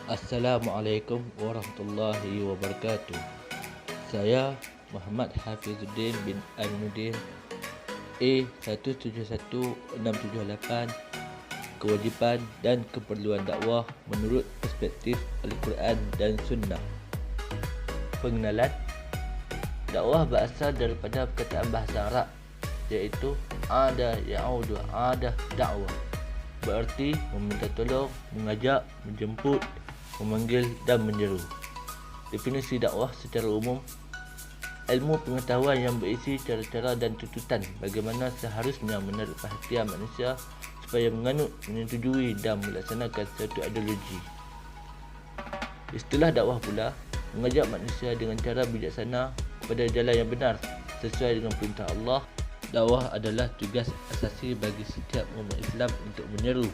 Assalamualaikum warahmatullahi wabarakatuh. Saya Muhammad Hafizuddin bin Aminuddin, A171678, kewajipan dan keperluan dakwah menurut perspektif Al-Quran dan Sunnah. Pengenalan. Dakwah berasal daripada perkataan bahasa Arab, iaitu ada ya'udu ada dakwah, berarti meminta tolong, mengajak, menjemput, memanggil dan menyeru. Definisi dakwah secara umum: ilmu pengetahuan yang berisi cara-cara dan tuntutan bagaimana seharusnya menarik perhatian manusia supaya menganut, menyetujui dan melaksanakan suatu ideologi. Istilah dakwah pula mengajak manusia dengan cara bijaksana kepada jalan yang benar sesuai dengan perintah Allah. Dakwah adalah tugas asasi bagi setiap umat Islam untuk menyeru,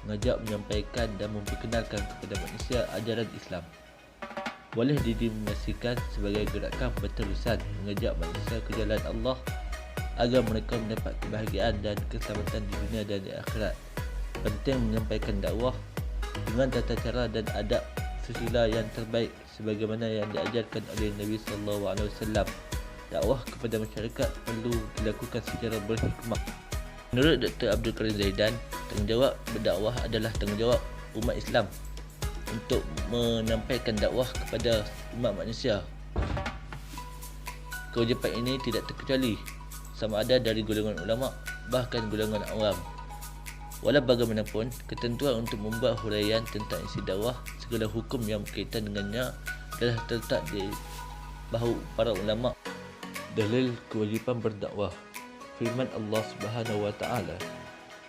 mengajak, menyampaikan dan memperkenalkan kepada manusia ajaran Islam. Boleh didefinisikan sebagai gerakan berterusan mengajak manusia ke jalan Allah agar mereka mendapat kebahagiaan dan keselamatan di dunia dan di akhirat. Penting menyampaikan dakwah dengan tata cara dan adab susila yang terbaik sebagaimana yang diajarkan oleh Nabi SAW. Dakwah kepada masyarakat perlu dilakukan secara berhikmah. Menurut Dr. Abdul Karim Zaidan, tanggungjawab berdakwah adalah tanggungjawab umat Islam untuk menyampaikan dakwah kepada umat manusia. Kewajipan ini tidak terkecuali sama ada dari golongan ulama bahkan golongan awam. Walau bagaimanapun, ketentuan untuk membuat huraian tentang isi dakwah segala hukum yang berkaitan dengannya telah terletak di bahu para ulama. Dalil kewajipan berdakwah. Firman Allah Subhanahu wa taala,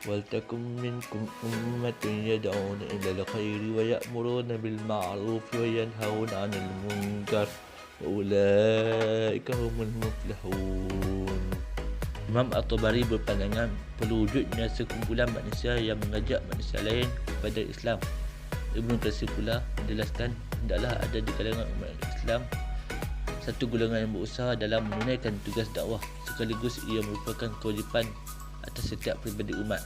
"Wal takum minkum ummatun yad'una ila al-khairi wa ya'muruna bil ma'ruf wa yanhauna 'anil munkar wa ulaika humul muflihun." Imam At-Tabari berpandangan perlu wujudnya sekumpulan manusia yang mengajak manusia lain kepada Islam. Ibnu Katsir pula menjelaskan hendaklah ada di kalangan umat Islam satu golongan yang berusaha dalam menunaikan tugas dakwah, sekaligus ia merupakan kewajipan atas setiap pribadi umat.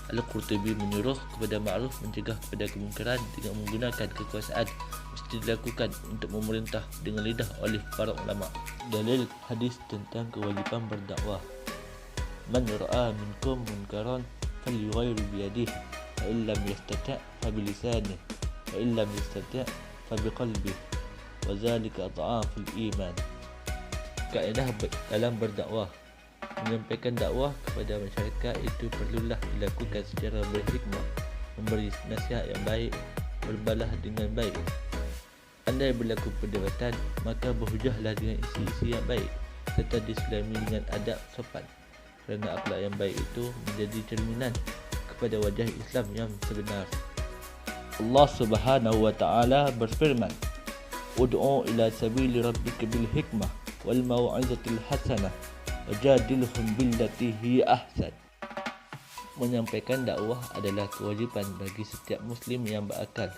Al-Qurtubi menyuruh kepada ma'ruf, mencegah kepada kemungkaran dengan menggunakan kekuasaan mesti dilakukan untuk memerintah dengan lidah oleh para ulama. Dalil hadis tentang kewajipan berdakwah. Man ra'a minkum munkaran falyughayyir bi yadihi fa in lam yastati' fa bi lisanihi fa in lam yastati' fa bi qalbihi wa zalika adhaful iman. Kaedah dalam berdakwah. Menyampaikan dakwah kepada masyarakat itu perlulah dilakukan secara berhikmah, memberi nasihat yang baik, berbalah dengan baik. Andai berlaku perdebatan, maka berhujahlah dengan isi-isi yang baik serta diselami dengan adab sopan, kerana akhlak yang baik itu menjadi cerminan kepada wajah Islam yang sebenar. Allah Subhanahu wa taala berfirman, "Ud'u ila sabili rabbika bil hikmah wal mau'izatil hasanah wajadilhum billati hiya ahsan." Menyampaikan dakwah adalah kewajipan bagi setiap muslim yang berakal.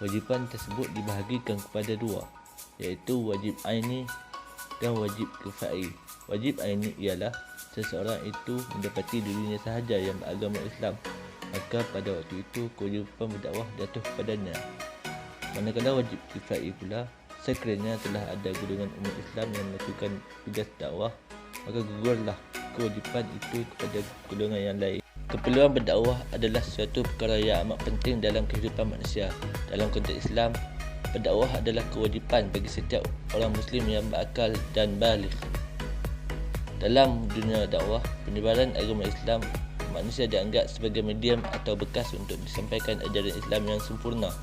Kewajipan tersebut dibahagikan kepada dua, iaitu wajib aini dan wajib kifai. Wajib aini ialah seseorang itu mendapati dirinya sahaja yang beragama Islam, maka pada waktu itu kewajipan berdakwah jatuh kepadanya. Manakala wajib kifai pula, sekiranya telah ada golongan umat Islam yang melakukan tugas dakwah, maka gugurlah kewajipan itu kepada golongan yang lain. Keperluan berdakwah adalah suatu perkara yang amat penting dalam kehidupan manusia. Dalam konteks Islam, berdakwah adalah kewajipan bagi setiap orang Muslim yang berakal dan baligh. Dalam dunia dakwah, penyebaran agama Islam, manusia dianggap sebagai medium atau bekas untuk disampaikan ajaran Islam yang sempurna.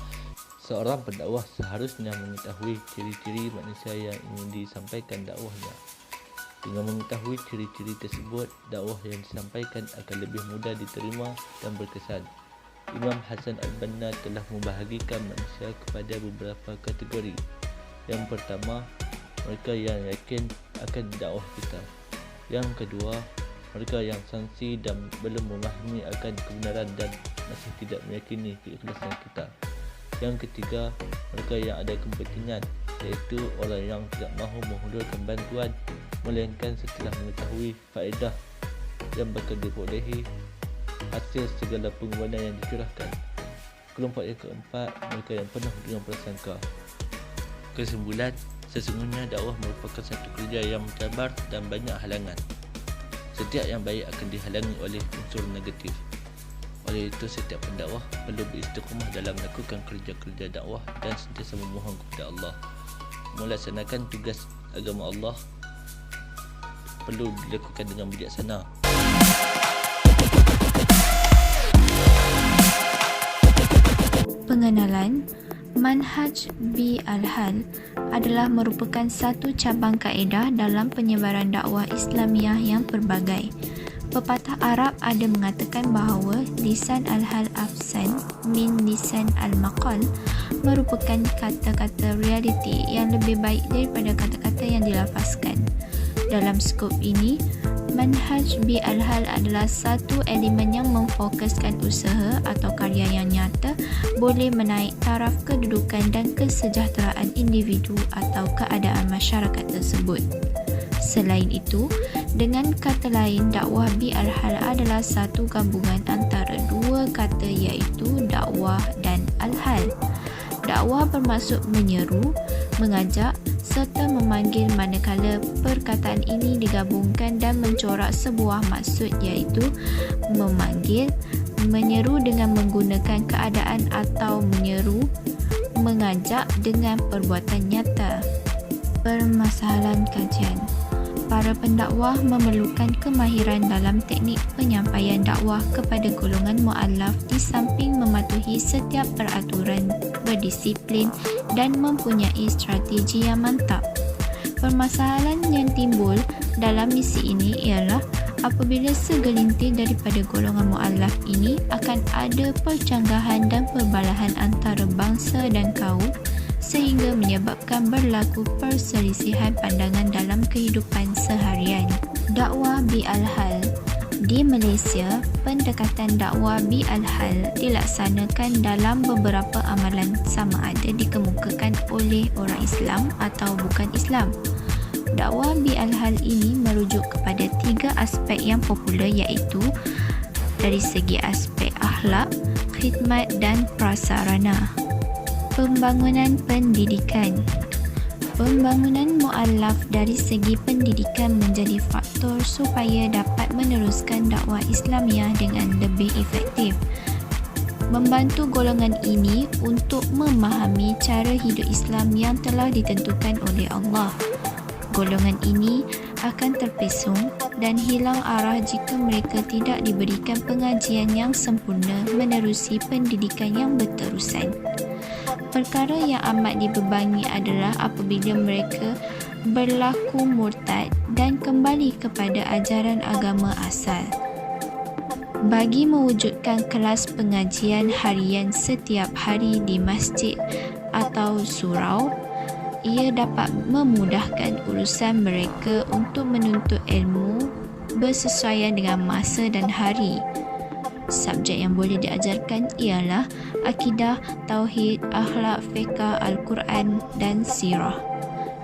Seorang pendakwah seharusnya mengetahui ciri-ciri manusia yang ingin disampaikan dakwahnya. Dengan mengetahui ciri-ciri tersebut, dakwah yang disampaikan akan lebih mudah diterima dan berkesan. Imam Hasan Al-Banna telah membahagikan manusia kepada beberapa kategori. Yang pertama, mereka yang yakin akan dakwah kita. Yang kedua, mereka yang sangsi dan belum memahami akan kebenaran dan masih tidak meyakini keikhlasan kita. Yang ketiga, mereka yang ada kepentingan, iaitu orang yang tidak mahu menghulurkan bantuan melainkan setelah mengetahui faedah yang bakal diperolehi hasil segala pengorbanan yang dicurahkan. Kelompok yang keempat, mereka yang penuh dengan prasangka. Kesimpulan, sesungguhnya dakwah merupakan satu kerja yang mencabar dan banyak halangan. Setiap yang baik akan dihalangi oleh unsur negatif. Oleh itu, setiap pendakwah perlu beristiqamah dalam melakukan kerja-kerja dakwah dan sentiasa memohon kepada Allah. Melaksanakan tugas agama Allah perlu dilakukan dengan bijaksana. Pengenalan. Manhaj B Al-Hal adalah merupakan satu cabang kaedah dalam penyebaran dakwah Islamiah yang pelbagai. Pepatah Arab ada mengatakan bahawa lisan al-hal afsan min lisan al-maqal merupakan kata-kata realiti yang lebih baik daripada kata-kata yang dilafazkan. Dalam skop ini, Manhaj B Al-Hal adalah satu elemen yang memfokuskan usaha atau karya yang nyata boleh menaik taraf kedudukan dan kesejahteraan individu atau keadaan masyarakat tersebut. Selain itu, dengan kata lain, dakwah B Al-Hal adalah satu gabungan antara dua kata iaitu dakwah dan al-hal. Dakwah bermaksud menyeru, mengajak serta memanggil, manakala perkataan ini digabungkan dan mencorak sebuah maksud iaitu memanggil, menyeru dengan menggunakan keadaan atau menyeru, mengajak dengan perbuatan nyata. Permasalahan kajian. Para pendakwah memerlukan kemahiran dalam teknik penyampaian dakwah kepada golongan mu'allaf di samping mematuhi setiap peraturan berdisiplin dan mempunyai strategi yang mantap. Permasalahan yang timbul dalam misi ini ialah apabila segelintir daripada golongan mu'allaf ini akan ada percanggahan dan perbalahan antara bangsa dan kaum sehingga menyebabkan berlaku perselisihan pandangan dalam kehidupan seharian. Dakwah B Al-Hal. Di Malaysia, pendekatan dakwah B Al-Hal dilaksanakan dalam beberapa amalan sama ada dikemukakan oleh orang Islam atau bukan Islam. Dakwah B Al-Hal ini merujuk kepada tiga aspek yang popular iaitu dari segi aspek akhlak, khidmat dan prasarana. Pembangunan pendidikan. Pembangunan mu'allaf dari segi pendidikan menjadi faktor supaya dapat meneruskan dakwah Islamiah dengan lebih efektif. Membantu golongan ini untuk memahami cara hidup Islam yang telah ditentukan oleh Allah. Golongan ini akan terpesong dan hilang arah jika mereka tidak diberikan pengajian yang sempurna menerusi pendidikan yang berterusan. Perkara yang amat dibebani adalah apabila mereka berlaku murtad dan kembali kepada ajaran agama asal. Bagi mewujudkan kelas pengajian harian setiap hari di masjid atau surau, ia dapat memudahkan urusan mereka untuk menuntut ilmu bersesuaian dengan masa dan hari. Subjek yang boleh diajarkan ialah akidah, tauhid, akhlak, fiqh, Al-Quran dan sirah.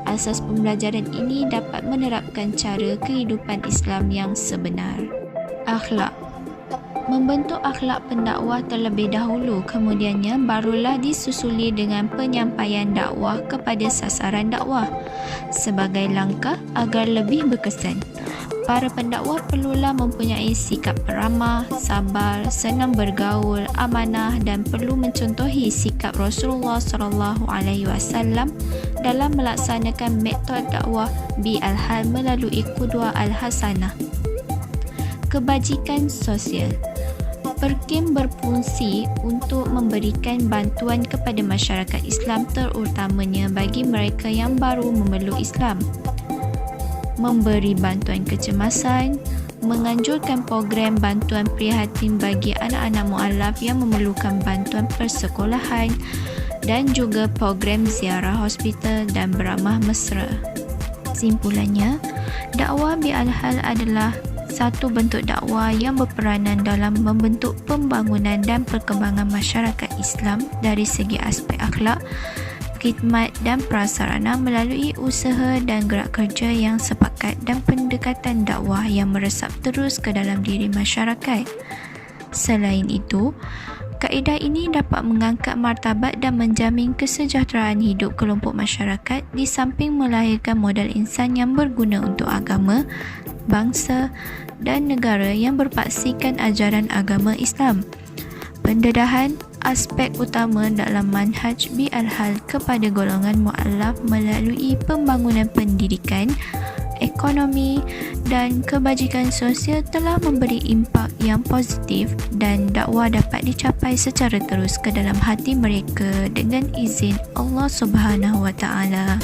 Asas pembelajaran ini dapat menerapkan cara kehidupan Islam yang sebenar. Akhlak. Membentuk akhlak pendakwah terlebih dahulu, kemudiannya barulah disusuli dengan penyampaian dakwah kepada sasaran dakwah sebagai langkah agar lebih berkesan. Para pendakwah perlulah mempunyai sikap ramah, sabar, senang bergaul, amanah dan perlu mencontohi sikap Rasulullah SAW dalam melaksanakan metod dakwah B Al-Hal melalui Qudwah Al-Hasanah. Kebajikan sosial. Perkim berfungsi untuk memberikan bantuan kepada masyarakat Islam terutamanya bagi mereka yang baru memeluk Islam. Memberi bantuan kecemasan, menganjurkan program bantuan prihatin bagi anak-anak mu'allaf yang memerlukan bantuan persekolahan dan juga program ziarah hospital dan beramah mesra. Simpulannya, dakwah B Al-Hal adalah satu bentuk dakwah yang berperanan dalam membentuk pembangunan dan perkembangan masyarakat Islam dari segi aspek akhlak, khidmat dan prasarana melalui usaha dan gerak kerja yang sepakat dan pendekatan dakwah yang meresap terus ke dalam diri masyarakat. Selain itu, Kaedah ini dapat mengangkat martabat dan menjamin kesejahteraan hidup kelompok masyarakat di samping melahirkan modal insan yang berguna untuk agama, bangsa dan negara yang berpaksikan ajaran agama Islam. Pendedahan aspek utama dalam manhaj bi al-hal kepada golongan mu'allaf melalui pembangunan pendidikan, ekonomi dan kebajikan sosial telah memberi impak yang positif dan dakwah dapat dicapai secara terus ke dalam hati mereka dengan izin Allah Subhanahu wa taala.